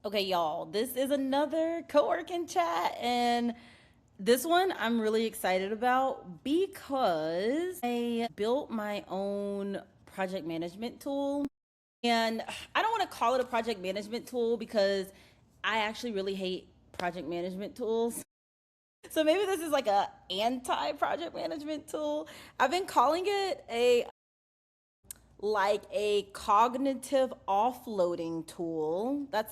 Okay, y'all, this is another co-working chat, and this one I'm really excited about because I built my own project management tool. And I don't want to call it a project management tool because I actually really hate project management tools. So maybe this is like a anti-project management tool. I've been calling it a cognitive offloading tool. That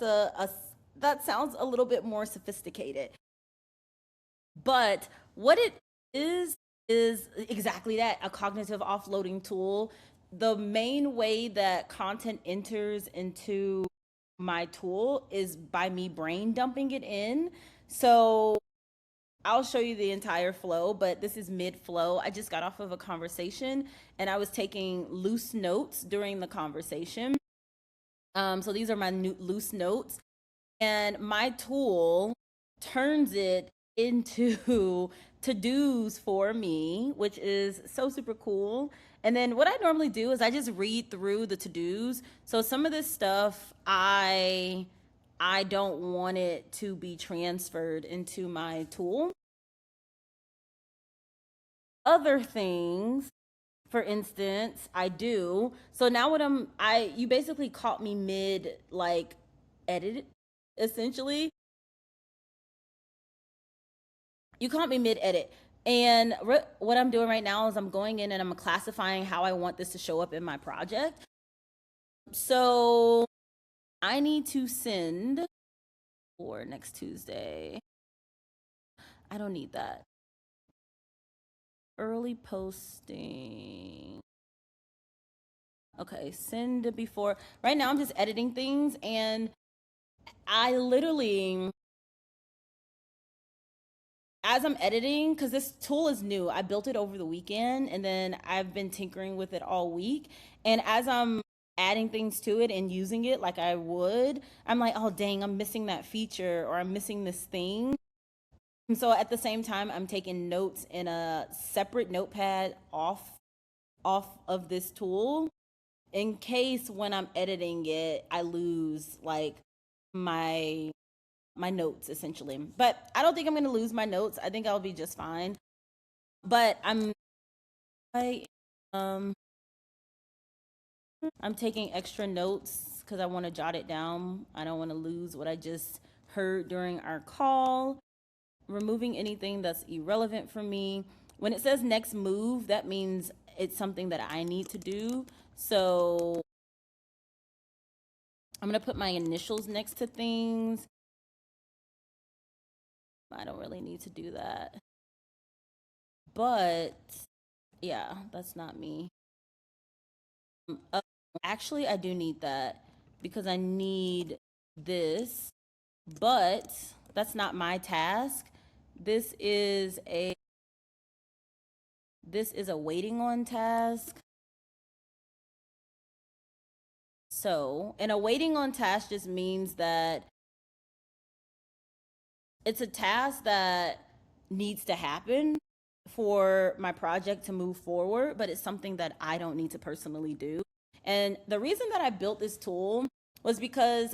sounds a little bit more sophisticated. But what it is exactly that, a cognitive offloading tool. The main way that content enters into my tool is by me brain dumping it in. So I'll show you the entire flow, but this is mid flow. I just got off of a conversation and I was taking loose notes during the conversation. So these are my loose notes, and my tool turns it into to-dos for me, which is so super cool. And then what I normally do is I just read through the to-dos. So some of this stuff I don't want it to be transferred into my tool. Other things, for instance, I do. So now what you basically caught me mid like edit essentially. You caught me mid edit. And what I'm doing right now is I'm going in and I'm classifying how I want this to show up in my project. So I need to send for next Tuesday. I don't need that. Early posting. Okay, send before. Right now I'm just editing things, and I literally, as I'm editing, because this tool is new, I built it over the weekend and then I've been tinkering with it all week. And as I'm adding things to it and using it like I would, I'm like, oh dang, I'm missing that feature or I'm missing this thing. And so at the same time, I'm taking notes in a separate notepad off of this tool in case when I'm editing it, I lose like my my notes essentially. But I don't think I'm going to lose my notes. I think I'll be just fine. But I um I'm taking extra notes cuz I want to jot it down. I don't want to lose what I just heard during our call. Removing anything that's irrelevant for me. When it says next move, that means it's something that I need to do. So I'm going to put my initials next to things. I don't really need to do that. But yeah, that's not me. Uh, Actually, I do need that because I need this, but that's not my task. This is a this is a waiting on task. So, and a waiting on task just means that it's a task that needs to happen for my project to move forward, but it's something that I don't need to personally do. And the reason that I built this tool was because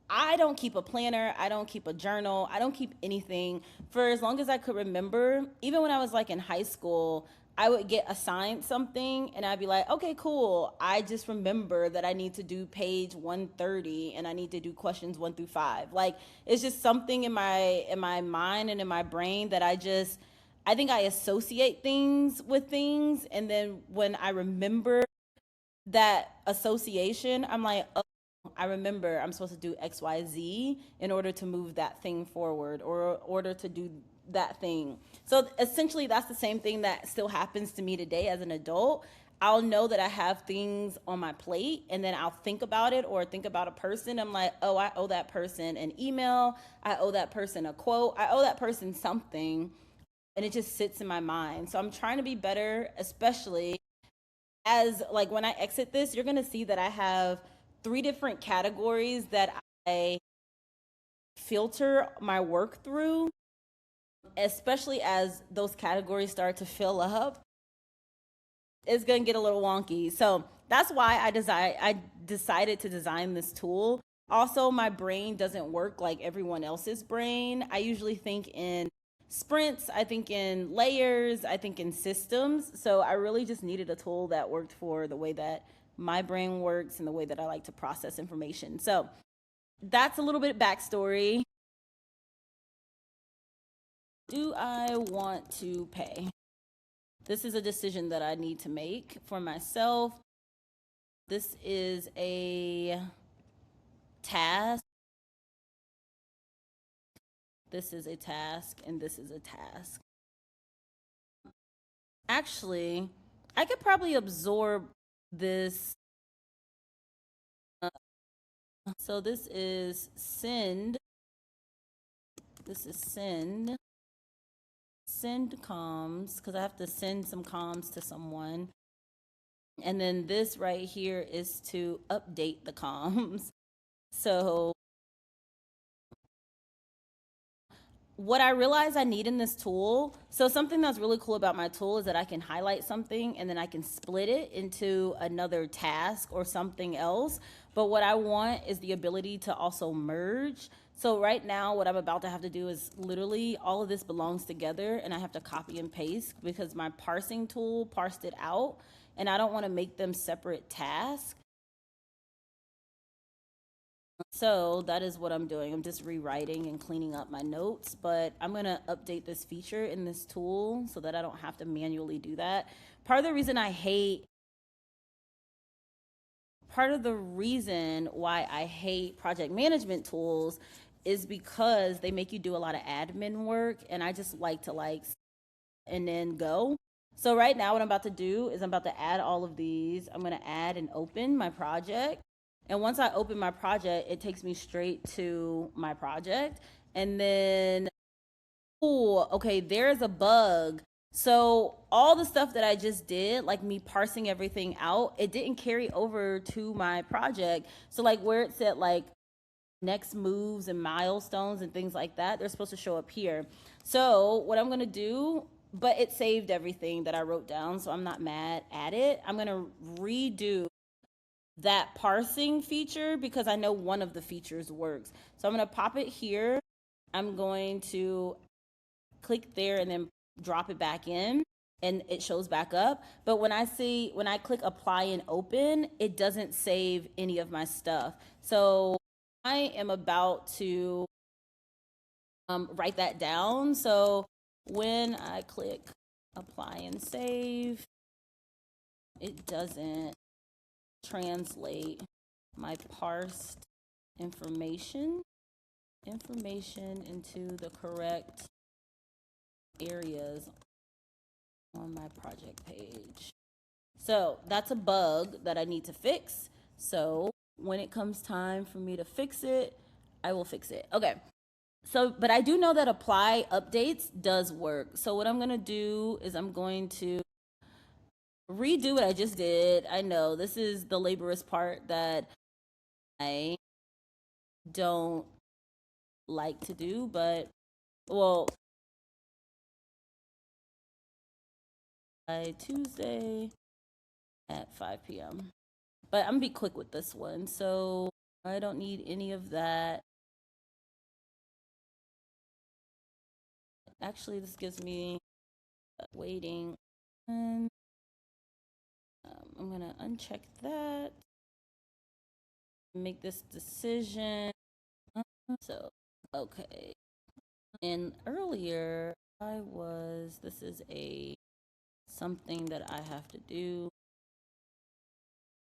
I don't keep a planner, I don't keep a journal, I don't keep anything for as long as I could remember. Even when I was like in high school, I would get assigned something and I'd be like, okay, cool. I just remember that I need to do page 130 and I need to do questions 1 through 5. Like it's just something in my mind and in my brain that I think I associate things with things, and then when I remember that association, I'm like, oh, I remember I'm supposed to do XYZ in order to move that thing forward or in order to do that thing. So essentially, that's the same thing that still happens to me today as an adult. I'll know that I have things on my plate and then I'll think about it or think about a person. I'm like, oh, I owe that person an email. I owe that person a quote. I owe that person something. And it just sits in my mind. So I'm trying to be better, especially as like when I exit this, you're gonna see that I have 3 different categories that I filter my work through, especially as those categories start to fill up. It's gonna get a little wonky. So that's why I decided to design this tool Also, my brain doesn't work like everyone else's brain. I usually think in sprints, I think in layers, I think in systems. So I really just needed a tool that worked for the way that my brain works and the way that I like to process information. So that's a little bit backstory. Do I want to pay? This is a decision that I need to make for myself. This is a task. This is a task, and this is a task. Actually, I could probably absorb this. So this is send. This is send. Send comms, because I have to send some comms to someone. And then this right here is to update the comms. So what I realize I need in this tool, so something that's really cool about my tool is that I can highlight something and then I can split it into another task or something else. But what I want is the ability to also merge. So right now, what I'm about to have to do is literally all of this belongs together and I have to copy and paste because my parsing tool parsed it out and I don't want to make them separate tasks. So that is what I'm doing. I'm just rewriting and cleaning up my notes, but I'm gonna update this feature in this tool so that I don't have to manually do that. Part of the reason why I hate project management tools is because they make you do a lot of admin work and I just like to and then go. So right now what I'm about to do is I'm about to add all of these. I'm gonna add and open my project. And once I open my project, it takes me straight to my project. And then, oh, okay, there's a bug. So all the stuff that I just did, like me parsing everything out, it didn't carry over to my project. So like where it said like next moves and milestones and things like that, they're supposed to show up here. So what I'm gonna do, but it saved everything that I wrote down, so I'm not mad at it. I'm gonna redo that parsing feature because I know one of the features works. So I'm gonna pop it here. I'm going to click there and then drop it back in and it shows back up. But when I click apply and open, it doesn't save any of my stuff. So I am about to write that down. So when I click apply and save, it doesn't translate my parsed information into the correct areas on my project page. So that's a bug that I need to fix. So when it comes time for me to fix it, I will fix it. Okay. So, but I do know that apply updates does work. So what I'm gonna do is I'm going to redo what I just did. I know this is the laborious part that I don't like to do, but well, by Tuesday at 5 p.m. But I'm gonna be quick with this one. So I don't need any of that. Actually, this gives me waiting. And I'm gonna uncheck that. Make this decision. So, okay. And earlier this is something that I have to do.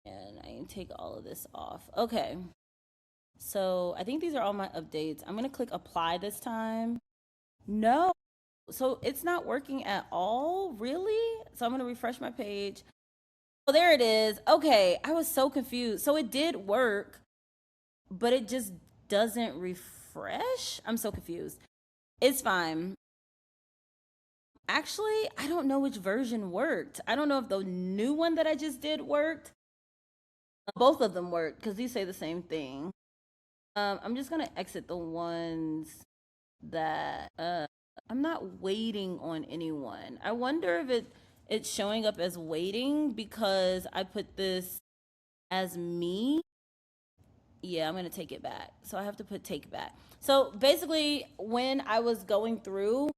And I can take all of this off. Okay. So I think these are all my updates. I'm gonna click apply this time. No. So it's not working at all, really? So I'm gonna refresh my page. Oh, there it is. Okay, I was so confused. So it did work, but it just doesn't refresh. I'm so confused. It's fine. Actually, I don't know which version worked. I don't know if the new one that I just did worked. Both of them worked because these say the same thing. I'm just gonna exit the ones that I'm not waiting on anyone. I wonder if it's showing up as waiting because I put this as me. Yeah, I'm gonna take it back. So I have to put take back. So basically, when I was going through,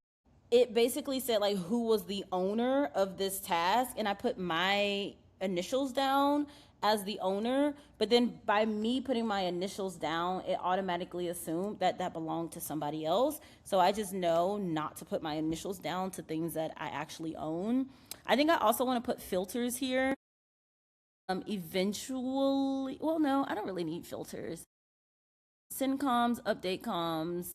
it basically said like who was the owner of this task, and I put my initials down as the owner. But then by me putting my initials down, it automatically assumed that that belonged to somebody else. So I just know not to put my initials down to things that I actually own. I think I also want to put filters here. Eventually, well, no, I don't really need filters. Send comms, update comms.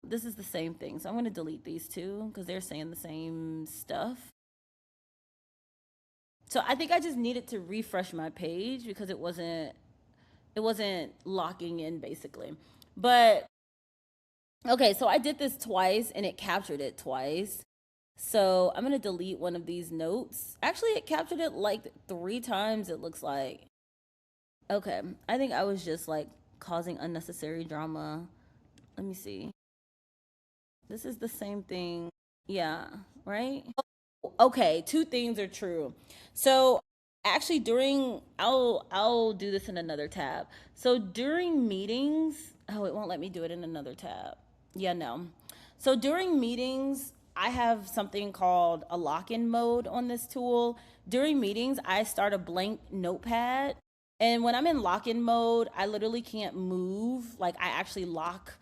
This is the same thing. So I'm going to delete these two because they're saying the same stuff. So I think I just needed to refresh my page because it wasn't locking in basically. But okay, so I did this twice and it captured it twice. So I'm going to delete one of these notes. Actually, it captured it like 3 times, it looks like. Okay, I think I was just like causing unnecessary drama. Let me see. This is the same thing. Yeah, right? Okay, 2 things are true. So actually during I'll do this in another tab. So during meetings, oh, it won't let me do it in another tab. Yeah, no. So during meetings, I have something called a lock-in mode on this tool. During meetings, I start a blank notepad. And when I'm in lock-in mode, I literally can't move. Like I actually lock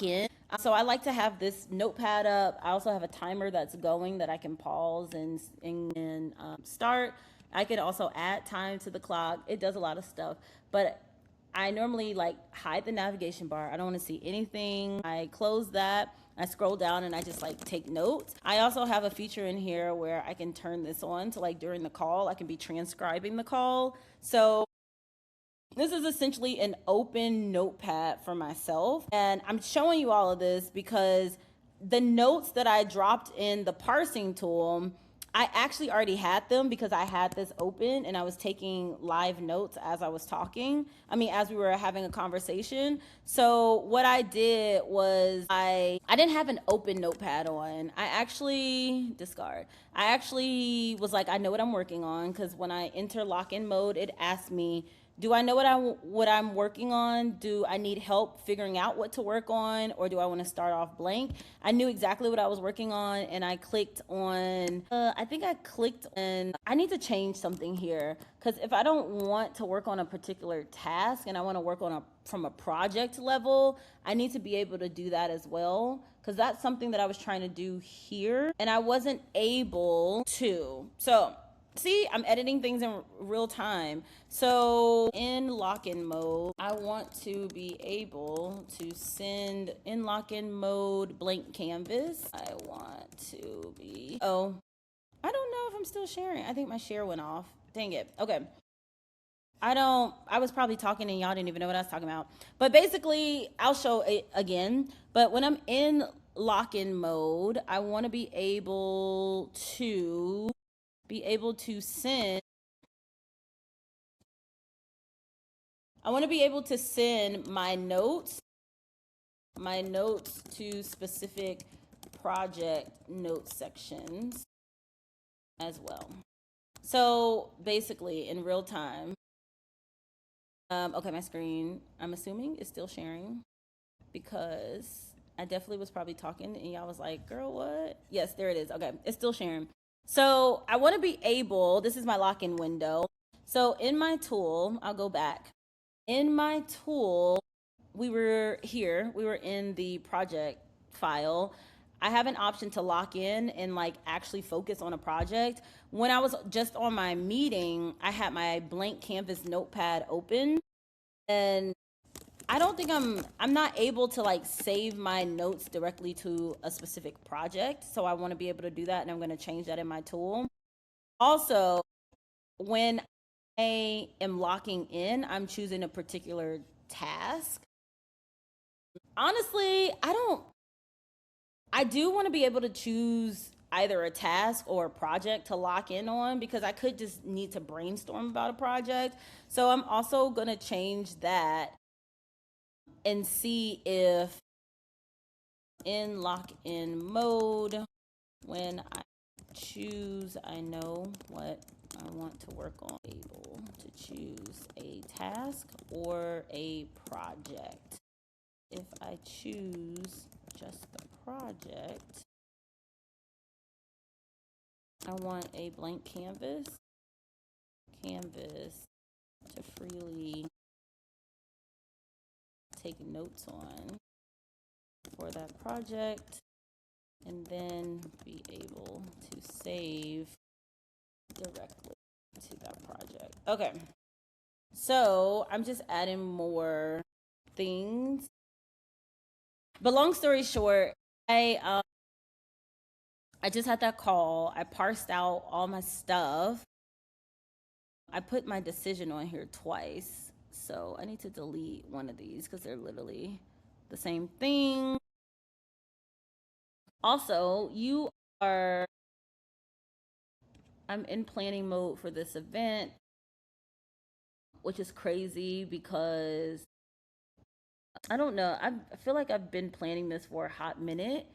in. So I like to have this notepad up. I also have a timer that's going that I can pause and start. I can also add time to the clock. It does a lot of stuff, but I normally like hide the navigation bar. I don't want to see anything. I close that. I scroll down and I just like take notes. I also have a feature in here where I can turn this on to like during the call, I can be transcribing the call. So this is essentially an open notepad for myself. And I'm showing you all of this because the notes that I dropped in the parsing tool, I actually already had them because I had this open and I was taking live notes as I was talking. I mean, as we were having a conversation. So what I did was I didn't have an open notepad on. I actually was like, I know what I'm working on, because when I enter lock-in mode, it asked me, do I know what I'm working on? Do I need help figuring out what to work on, or do I want to start off blank? I knew exactly what I was working on, and I clicked on. I think I clicked on. I need to change something here, because if I don't want to work on a particular task and I want to work on from a project level, I need to be able to do that as well, because that's something that I was trying to do here, and I wasn't able to. So see, I'm editing things in real time. So in lock-in mode, I want to be able to send in lock-in mode blank canvas. I want to be, oh, I don't know if I'm still sharing. I think my share went off. Dang it. Okay. I was probably talking and y'all didn't even know what I was talking about. But basically, I'll show it again. But when I'm in lock-in mode, I want to be able to send. I want to be able to send my notes to specific project note sections as well. So basically in real time, okay, my screen, I'm assuming, is still sharing, because I definitely was probably talking and y'all was like, girl, what? Yes, there it is. Okay, it's still sharing. So I want to be able, this is my lock-in window. So in my tool, I'll go back. In my tool, we were in the project file. I have an option to lock in and like actually focus on a project. When I was just on my meeting, I had my blank canvas notepad open, and I don't think I'm not able to like save my notes directly to a specific project. So I want to be able to do that, and I'm going to change that in my tool. Also, when I am locking in, I'm choosing a particular task. Honestly, I do want to be able to choose either a task or a project to lock in on, because I could just need to brainstorm about a project. So I'm also going to change that and see if in lock-in mode, when I choose, I know what I want to work on able to choose a task or a project. If I choose just the project, I want a blank canvas to freely take notes on for that project, and then be able to save directly to that project. Okay, so I'm just adding more things, but long story short, I just had that call. I parsed out all my stuff. I put my decision on here twice, so I need to delete one of these because they're literally the same thing. Also, I'm in planning mode for this event, which is crazy because I don't know. I feel like I've been planning this for a hot minute.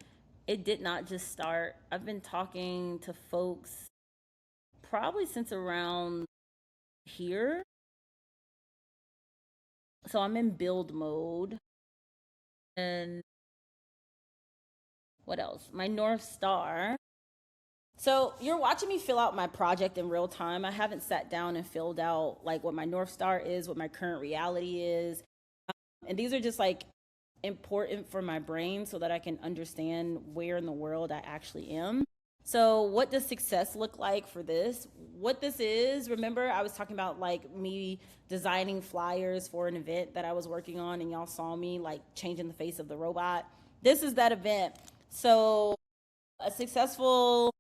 It did not just start. I've been talking to folks probably since around here. So I'm in build mode. And what else? My North Star. So you're watching me fill out my project in real time. I haven't sat down and filled out like what my North Star is, what my current reality is. And these are just like important for my brain so that I can understand where in the world I actually am. So what does success look like for this? What this is, remember I was talking about like me designing flyers for an event that I was working on, and y'all saw me like changing the face of the robot. This is that event. So a successful,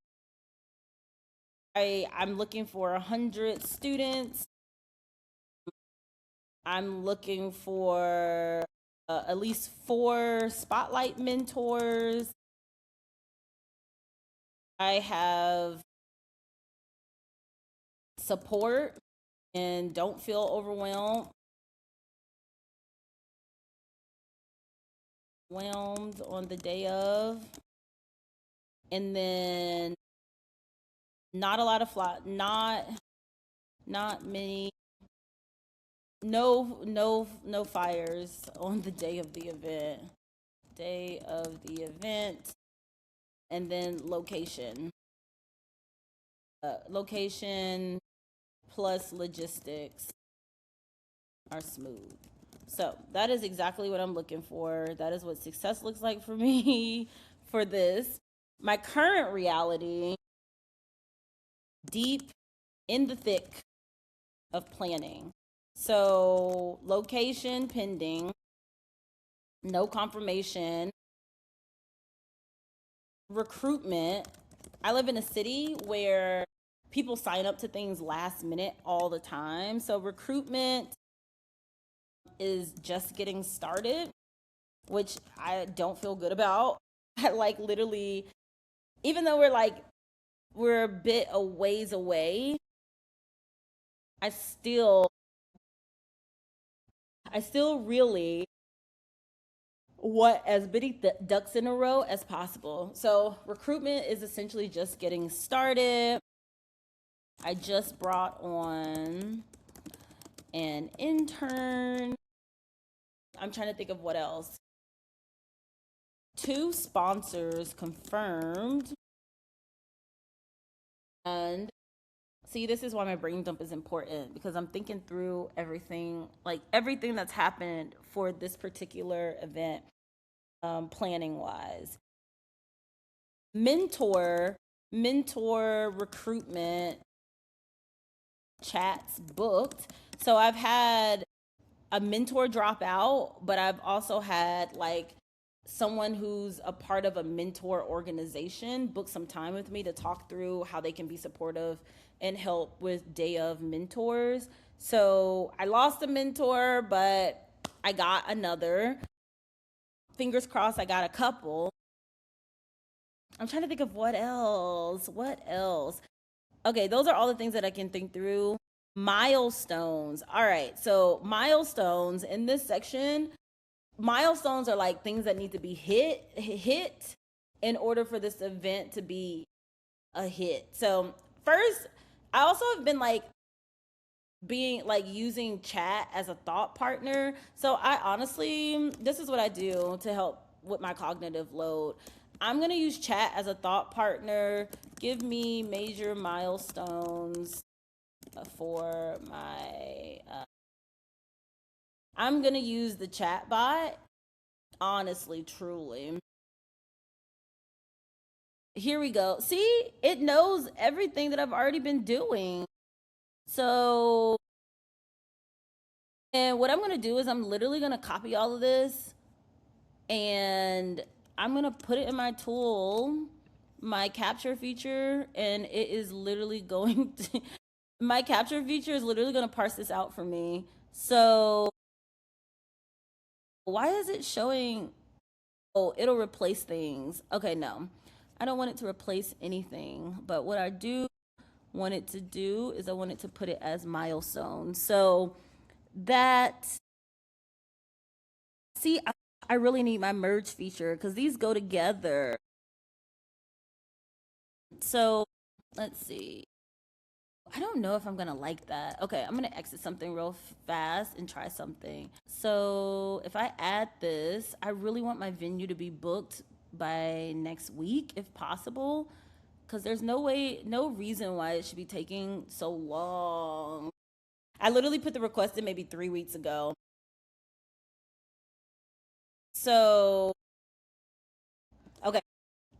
I'm looking for 100 students. I'm looking for at least 4 spotlight mentors. I have support and don't feel overwhelmed on the day of. And then not a lot of not many, no fires on the day of the event. And then location plus logistics are smooth. So that is exactly what I'm looking for. That is what success looks like for me for this. My current reality, deep in the thick of planning. So location pending, no confirmation. Recruitment. I live in a city where people sign up to things last minute all the time. So recruitment is just getting started, which I don't feel good about. I like literally, even though we're a bit a ways away, I still really want as many ducks in a row as possible. So recruitment is essentially just getting started. I just brought on an intern. I'm trying to think of what else. 2 sponsors confirmed. And see, this is why my brain dump is important, because I'm thinking through everything that's happened for this particular event, planning wise. Mentor recruitment chats booked. So I've had a mentor drop out, but I've also had like someone who's a part of a mentor organization book some time with me to talk through how they can be supportive and help with day of mentors. So I lost a mentor, but I got another. Fingers crossed, I got a couple. I'm trying to think of what else. Okay, those are all the things that I can think through. Milestones. All right, so milestones in this section, milestones are like things that need to be hit in order for this event to be a hit. So first, I also have been like being like using chat as a thought partner. So I honestly, this is what I do to help with my cognitive load. I'm going to use chat as a thought partner. Give me major milestones for my I'm going to use the chat bot, honestly, truly. Here we go. See, it knows everything that I've already been doing. So, and what I'm going to do is I'm literally going to copy all of this and I'm going to put it in my tool, my capture feature, and it is literally going to, my capture feature is literally going to parse this out for me. So, why is it showing? Oh, it'll replace things. Okay, no. I don't want it to replace anything, but what I do want it to do is I want it to put it as milestones. So that, see, I really need my merge feature because these go together. So let's see. I don't know if I'm gonna like that. Okay, I'm gonna exit something real fast and try something. So if I add this, I really want my venue to be booked by next week if possible, because there's no way, no reason why it should be taking so long. I literally put the request in maybe 3 weeks ago. So, okay.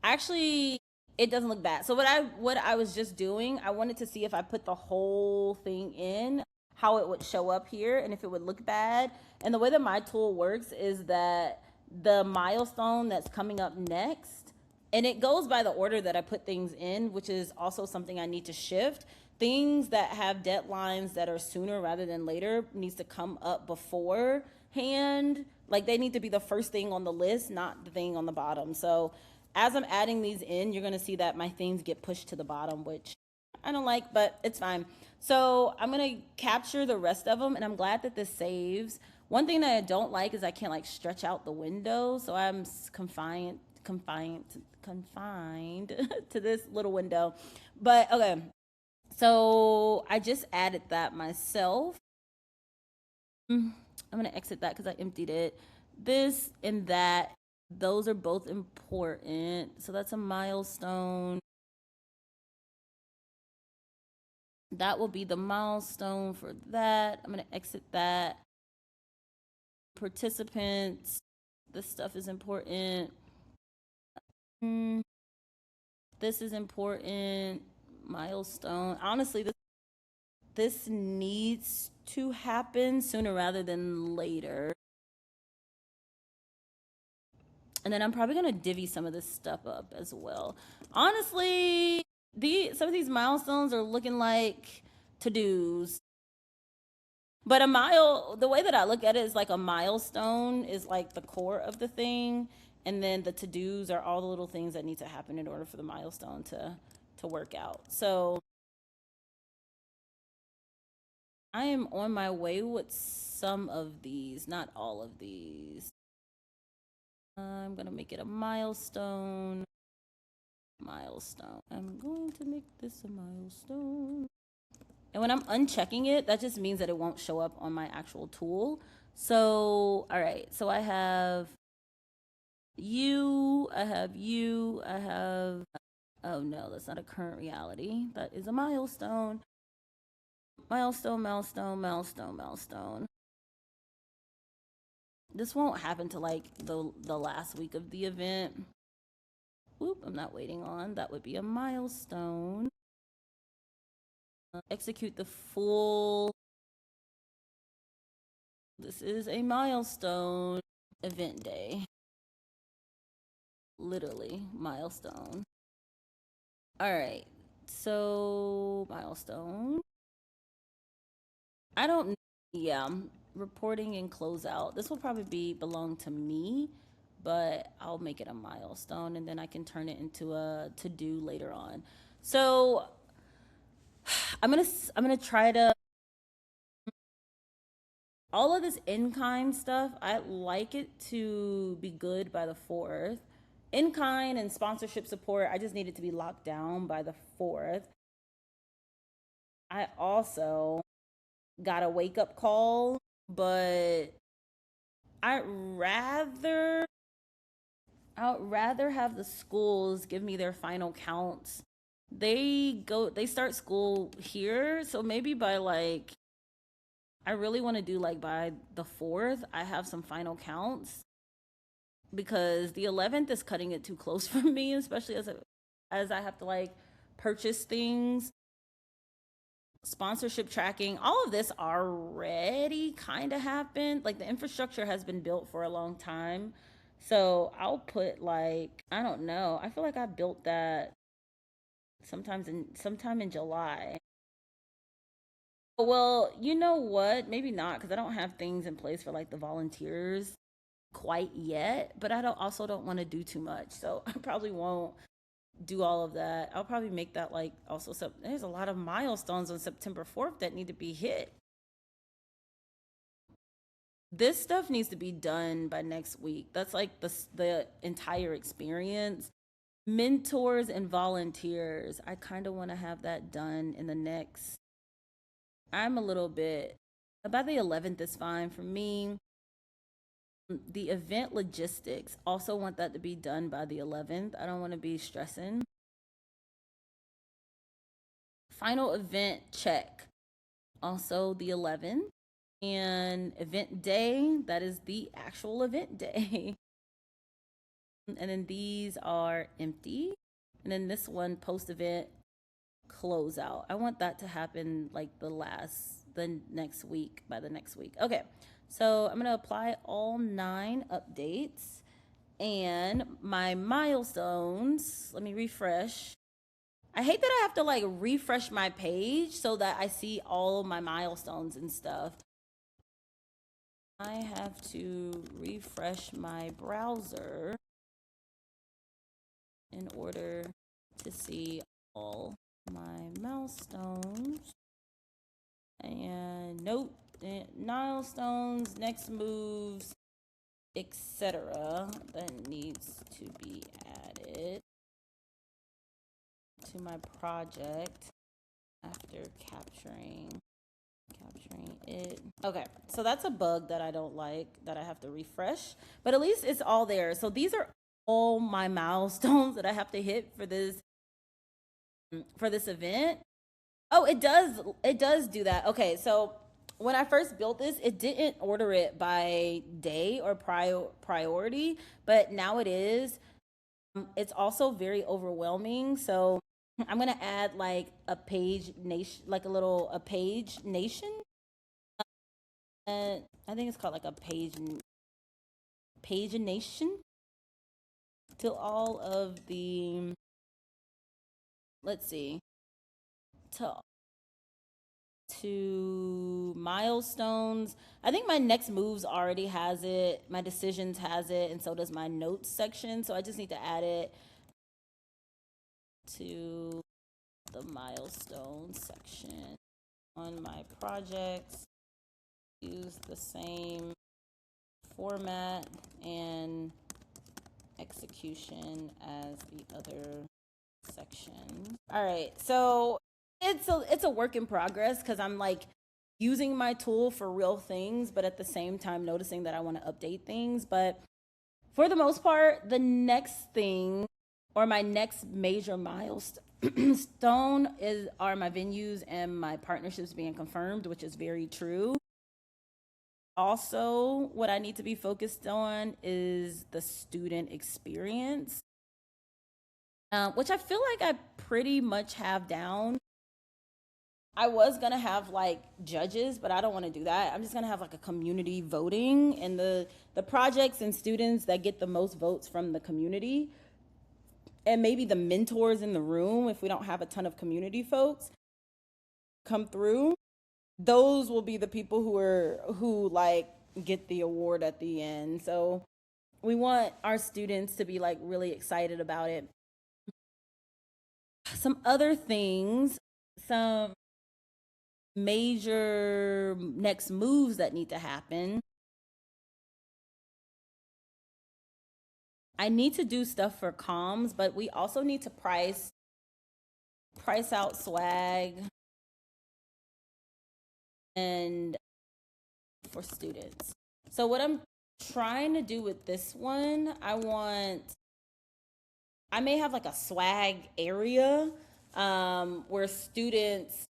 Actually, it doesn't look bad. So what I was just doing, I wanted to see if I put the whole thing in, how it would show up here and if it would look bad. And the way that my tool works is that the milestone that's coming up next, and it goes by the order that I put things in, which is also something I need to shift. Things that have deadlines that are sooner rather than later needs to come up beforehand. Like they need to be the first thing on the list, not the thing on the bottom. So as I'm adding these in, you're gonna see that my things get pushed to the bottom, which I don't like, but it's fine. So I'm gonna capture the rest of them, and I'm glad that this saves. One thing that I don't like is I can't like stretch out the window, so I'm confined to this little window. But okay, so I just added that myself. I'm gonna exit that because I emptied it. This and that, those are both important. So that's a milestone. That will be the milestone for that. I'm gonna exit that. Participants, this stuff is important. This is important. Milestone. Honestly, this needs to happen sooner rather than later. And then I'm probably gonna divvy some of this stuff up as well. Honestly, some of these milestones are looking like to-dos. But the way that I look at it is like a milestone is like the core of the thing, and then the to-dos are all the little things that need to happen in order for the milestone to work out. So I am on my way with some of these, not all of these. I'm gonna make it a milestone. I'm going to make this a milestone. And when I'm unchecking it, that just means that it won't show up on my actual tool. So, all right. So I have you, I have you, I have, oh no, that's not a current reality. That is a milestone. Milestone. This won't happen to like the last week of the event. Whoop, I'm not waiting on. That would be a milestone. Execute the full. This is a milestone. Event day. Literally, milestone. All right. So, milestone. I don't, yeah, reporting and closeout. This will probably belong to me, but I'll make it a milestone and then I can turn it into a to do later on. So, I'm gonna try to all of this in-kind stuff, I like it to be good by the 4th. In-kind and sponsorship support, I just need it to be locked down by the 4th. I also got a wake up call, but I'd rather I'd rather have the schools give me their final counts. They start school here, so maybe by like I really want to do like by the 4th, I have some final counts because the 11th is cutting it too close for me, especially as I have to like purchase things, sponsorship tracking, all of this already kind of happened. Like the infrastructure has been built for a long time. So I'll put like, I don't know. I feel like I built that sometime in July. Well, you know what? Maybe not because I don't have things in place for like the volunteers quite yet, but I don't want to do too much. So I probably won't do all of that. I'll probably make that like also there's a lot of milestones on September 4th that need to be hit. This stuff needs to be done by next week. That's like the entire experience. Mentors and volunteers. I kind of want to have that done in the next. I'm a little bit about the 11th is fine for me. The event logistics also want that to be done by the 11th. I don't want to be stressing. Final event check also the 11th. And event day, that is the actual event day. And then these are empty. And then this one, post event closeout. I want that to happen like the next week, by the next week. Okay, so I'm gonna apply all 9 updates and my milestones. Let me refresh. I hate that I have to like refresh my page so that I see all my milestones and stuff. I have to refresh my browser in order to see all my milestones. And note, milestones, next moves, etc. that needs to be added to my project after capturing it. Okay, so that's a bug that I don't like that I have to refresh, but at least it's all there. So these are all my milestones that I have to hit for this event. Oh, it does do that. Okay, so when I first built this, it didn't order it by day or priority, but now it is. It's also very overwhelming, so I'm gonna add like a page nation, like a page nation. And I think it's called like a page nation to all of the. Let's see, to milestones. I think my next moves already has it. My decisions has it, and so does my notes section. So I just need to add it to the milestone section on my projects. Use the same format and execution as the other section. All right, so it's a work in progress because I'm like using my tool for real things, but at the same time noticing that I want to update things. But for the most part, the next thing or my next major milestone are my venues and my partnerships being confirmed, which is very true. Also, what I need to be focused on is the student experience, which I feel like I pretty much have down. I was gonna have like judges, but I don't want to do that. I'm just gonna have like a community voting, and the projects and students that get the most votes from the community, and maybe the mentors in the room, if we don't have a ton of community folks come through, those will be the people who like get the award at the end. So we want our students to be like really excited about it. Some other things, some major next moves that need to happen. I need to do stuff for comms, but we also need to price out swag. and for students. So what I'm trying to do with this one, I may have like a swag area where students,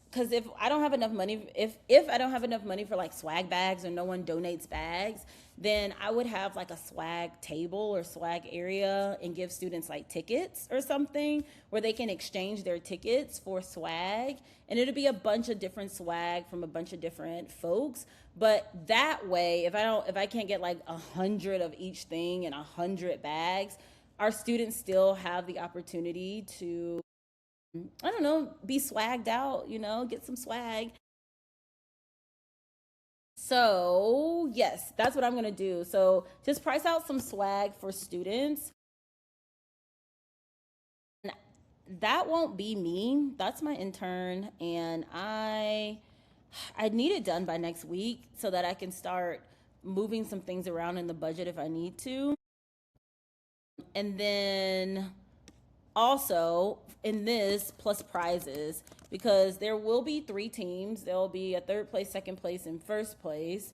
because if I don't have enough money, if I don't have enough money for like swag bags or no one donates bags, then I would have like a swag table or swag area and give students like tickets or something where they can exchange their tickets for swag, and it'll be a bunch of different swag from a bunch of different folks. But that way, if I can't get like 100 of each thing and 100 bags, our students still have the opportunity to, I don't know, be swagged out, get some swag. So, yes, that's what I'm going to do. So, just price out some swag for students. That won't be me. That's my intern, and I need it done by next week so that I can start moving some things around in the budget if I need to. And then also in this plus prizes, because there will be 3 teams. There will be a third place, second place, and first place.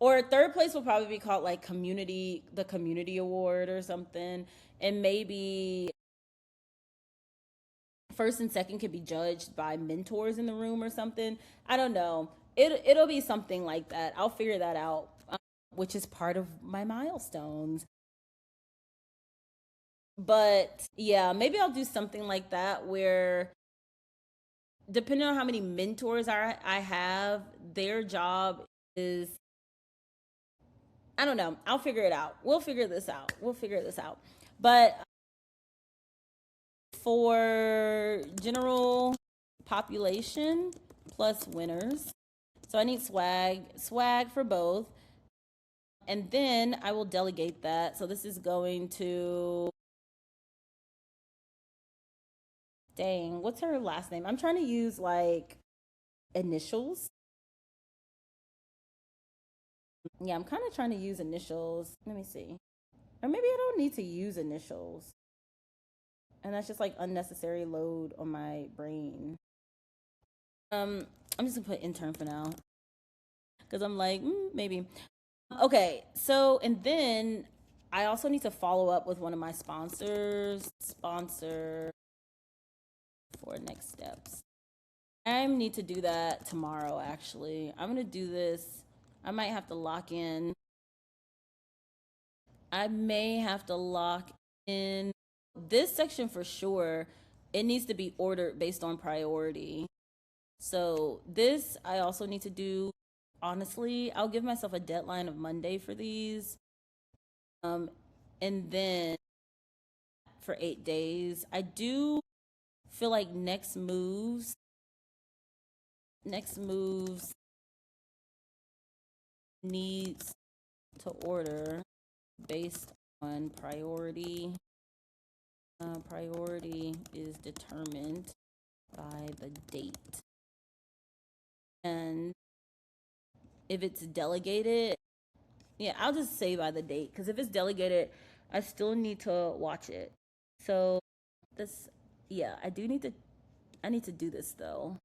Or third place will probably be called like the community award or something. And maybe first and second could be judged by mentors in the room or something. I don't know. It'll be something like that. I'll figure that out, which is part of my milestones. But yeah, maybe I'll do something like that where, depending on how many mentors I have, their job is, I don't know. I'll figure it out. We'll figure this out. But for general population plus winners, so I need swag for both. And then I will delegate that. So this is going to, dang, what's her last name? I'm trying to use like initials. Yeah, I'm kind of trying to use initials. Let me see. Or maybe I don't need to use initials. And that's just like unnecessary load on my brain. I'm just gonna put intern for now because I'm like, maybe. Okay, so and then I also need to follow up with one of my sponsor for next steps. I need to do that tomorrow, actually. I'm gonna do this. I might have to lock in. I may have to lock in this section for sure. It needs to be ordered based on priority. So this I also need to do. Honestly, I'll give myself a deadline of Monday for these. And then for 8 days, I do feel like next moves needs to order based on priority. Priority is determined by the date. And if it's delegated, yeah, I'll just say by the date, because if it's delegated, I still need to watch it. So this, yeah, I need to do this though.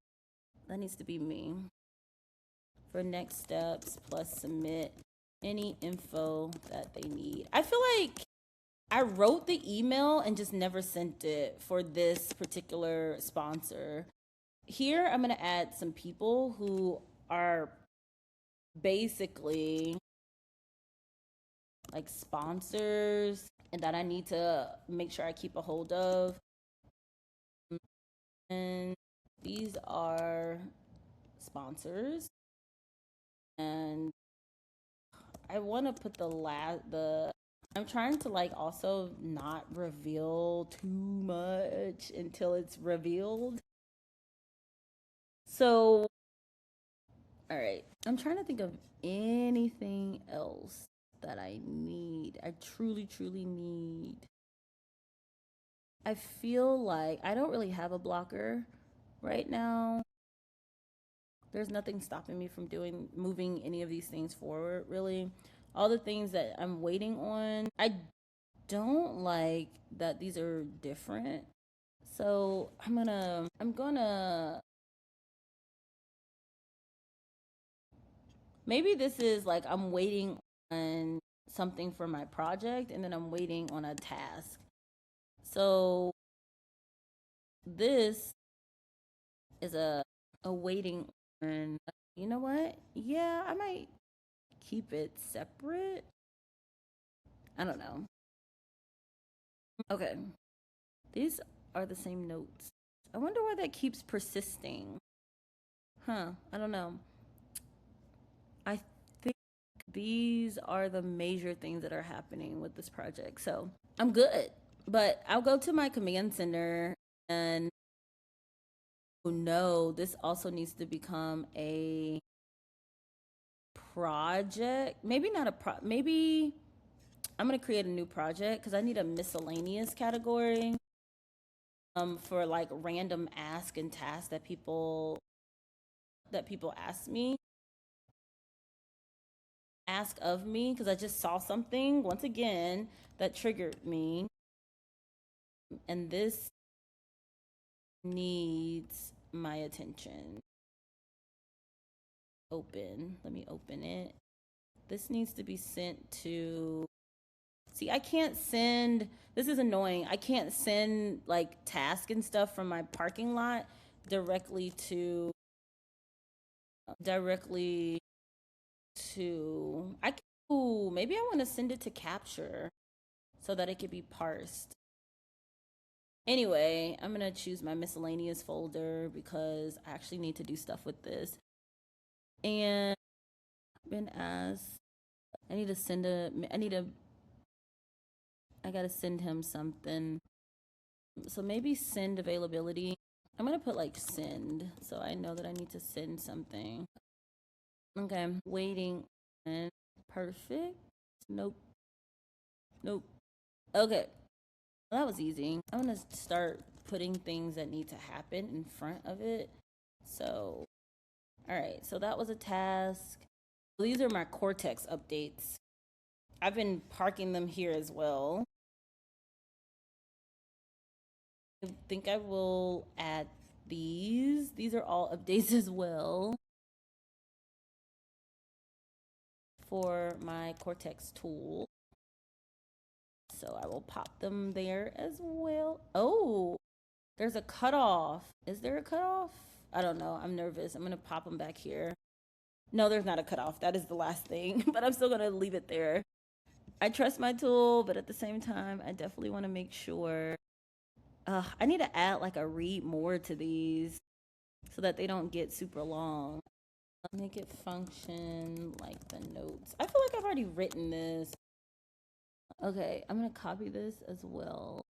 That needs to be me. For next steps plus submit any info that they need. I feel like I wrote the email and just never sent it for this particular sponsor. Here, I'm going to add some people who are basically like sponsors and that I need to make sure I keep a hold of. And these are sponsors. And I want to put I'm trying to like also not reveal too much until it's revealed. So, all right. I'm trying to think of anything else that I need. I truly, truly need. I feel like I don't really have a blocker right now. There's nothing stopping me from moving any of these things forward, really. All the things that I'm waiting on, I don't like that these are different. So I'm gonna maybe this is like I'm waiting on something for my project and then I'm waiting on a task. So this is a waiting on, you know what? Yeah, I might keep it separate. I don't know. Okay. These are the same notes. I wonder why that keeps persisting. Huh, I don't know. I think these are the major things that are happening with this project. So I'm good. But I'll go to my command center and no, this also needs to become a project. Maybe not a maybe I'm gonna create a new project because I need a miscellaneous category for like random ask and tasks that people ask of me because I just saw something once again that triggered me, and this needs my attention. Open. Let me open it. This needs to be sent to. See, I can't send. This is annoying. I can't send like task and stuff from my parking lot directly to. I. Ooh, maybe I want to send it to capture so that it could be parsed. Anyway, I'm gonna choose my miscellaneous folder because I actually need to do stuff with this. And been asked, I gotta send him something. So maybe send availability. I'm gonna put like send, so I know that I need to send something. Okay, I'm waiting. And perfect. Nope. Nope. Okay, well, that was easy. I'm gonna start putting things that need to happen in front of it. So, all right, so that was a task. These are my Cortex updates. I've been parking them here as well. I think I will add these. These are all updates as well for my Cortex tool. So I will pop them there as well. Oh, there's a cutoff. Is there a cutoff? I don't know. I'm nervous. I'm going to pop them back here. No, there's not a cutoff. That is the last thing, but I'm still going to leave it there. I trust my tool, but at the same time, I definitely want to make sure. I need to add like a read more to these so that they don't get super long. Make it function like the notes. I feel like I've already written this. Okay, I'm gonna copy this as well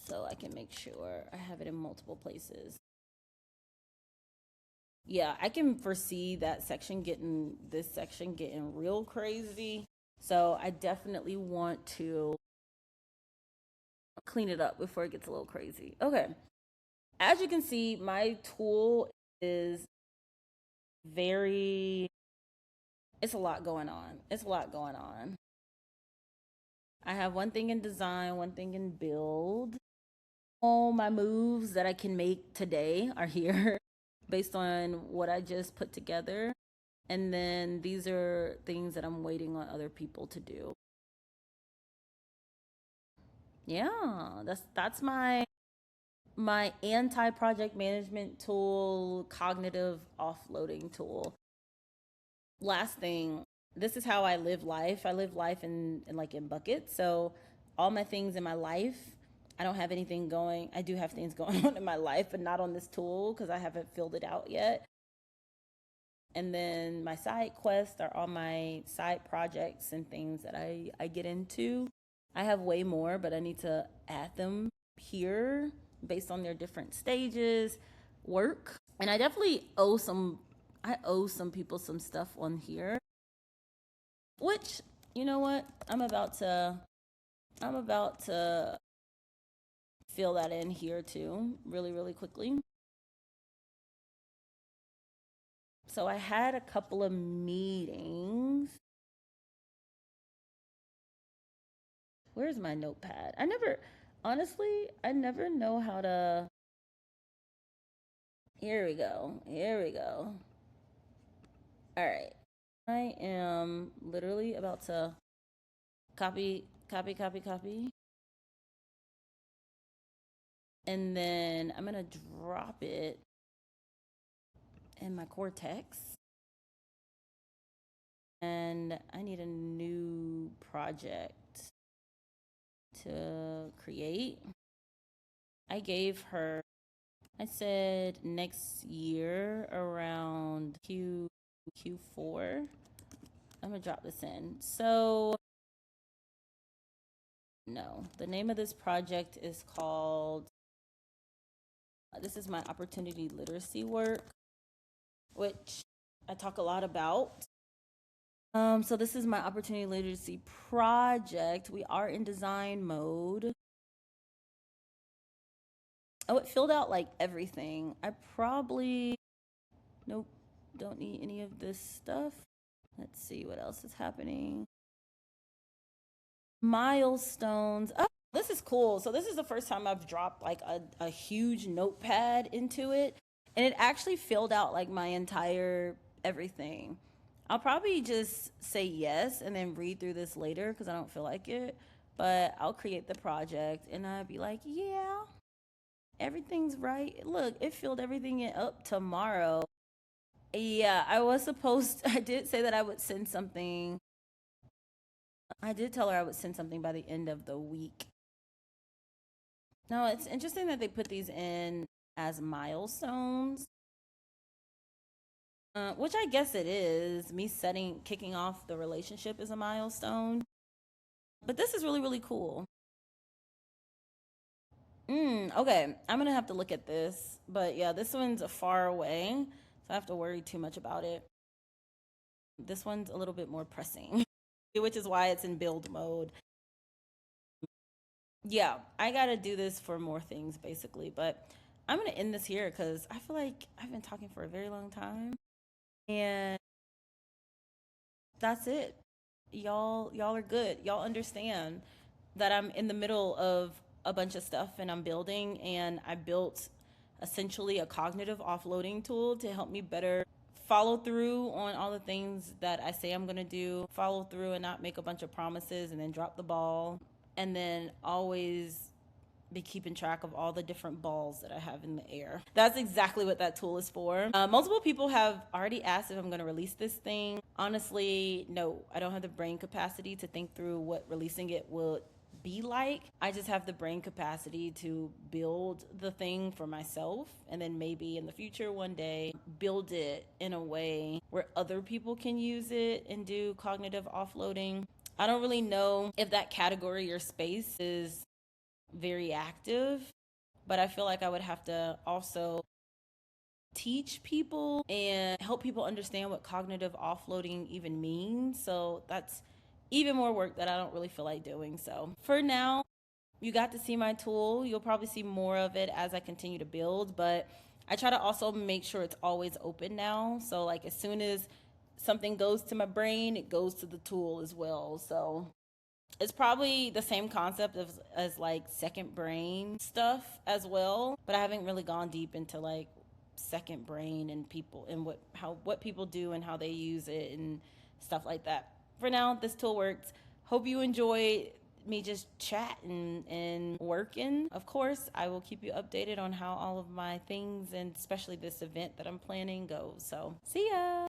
so I can make sure I have it in multiple places. Yeah, I can foresee that this section getting real crazy. So I definitely want to clean it up before it gets a little crazy. Okay. As you can see, my tool is it's a lot going on. It's a lot going on. I have one thing in design, one thing in build. All my moves that I can make today are here based on what I just put together. And then these are things that I'm waiting on other people to do. Yeah, that's my anti-project management tool, cognitive offloading tool. Last thing, this is how I live life. I live life in like in buckets. So all my things in my life, I don't have anything going. I do have things going on in my life, but not on this tool because I haven't filled it out yet. And then my side quests are all my side projects and things that I get into. I have way more, but I need to add them here based on their different stages, work. And I definitely owe some people some stuff on here. Which, you know what? I'm about to fill that in here too, really, really quickly. So I had a couple of meetings. Where's my notepad? Honestly, I never know how to. Here we go. All right. I am literally about to copy, copy, copy, copy. And then I'm going to drop it in my Cortex. And I need a new project to create. I gave her, I said next year around Q4. I'm gonna drop this in. So, no, the name of this project is called, this is my opportunity literacy work, which I talk a lot about. So this is my opportunity literacy project. We are in design mode. Oh, it filled out like everything. I probably, nope, don't need any of this stuff. Let's see what else is happening. Milestones. Oh, this is cool. So this is the first time I've dropped like a huge notepad into it. And it actually filled out like my entire everything. I'll probably just say yes and then read through this later because I don't feel like it. But I'll create the project and I'll be like, yeah, everything's right. Look, it filled everything up tomorrow. Yeah, I was supposed, I did say that I would send something. I did tell her I would send something by the end of the week. No, it's interesting that they put these in as milestones, which I guess it is. Me kicking off the relationship is a milestone. But this is really, really cool. Okay, I'm gonna have to look at this. But yeah, this one's far away, so I have to worry too much about it. This one's a little bit more pressing, which is why it's in build mode. Yeah, I gotta do this for more things basically, but I'm gonna end this here because I feel like I've been talking for a very long time, and that's it. Y'all are good. Y'all understand that I'm in the middle of a bunch of stuff and I'm building, and I built essentially a cognitive offloading tool to help me better follow through on all the things that I say I'm going to do, follow through and not make a bunch of promises and then drop the ball, and then always be keeping track of all the different balls that I have in the air. That's exactly what that tool is for. Multiple people have already asked if I'm going to release this thing. Honestly, no, I don't have the brain capacity to think through what releasing it will be like. I just have the brain capacity to build the thing for myself and then maybe in the future one day build it in a way where other people can use it and do cognitive offloading. I don't really know if that category or space is very active, but I feel like I would have to also teach people and help people understand what cognitive offloading even means. So that's even more work that I don't really feel like doing. So for now, you got to see my tool. You'll probably see more of it as I continue to build, but I try to also make sure it's always open now. So like as soon as something goes to my brain, it goes to the tool as well. So it's probably the same concept as like second brain stuff as well, but I haven't really gone deep into like second brain and people and what people do and how they use it and stuff like that. For now, this tool works. Hope you enjoy me just chatting and working. Of course, I will keep you updated on how all of my things and especially this event that I'm planning goes. So, see ya.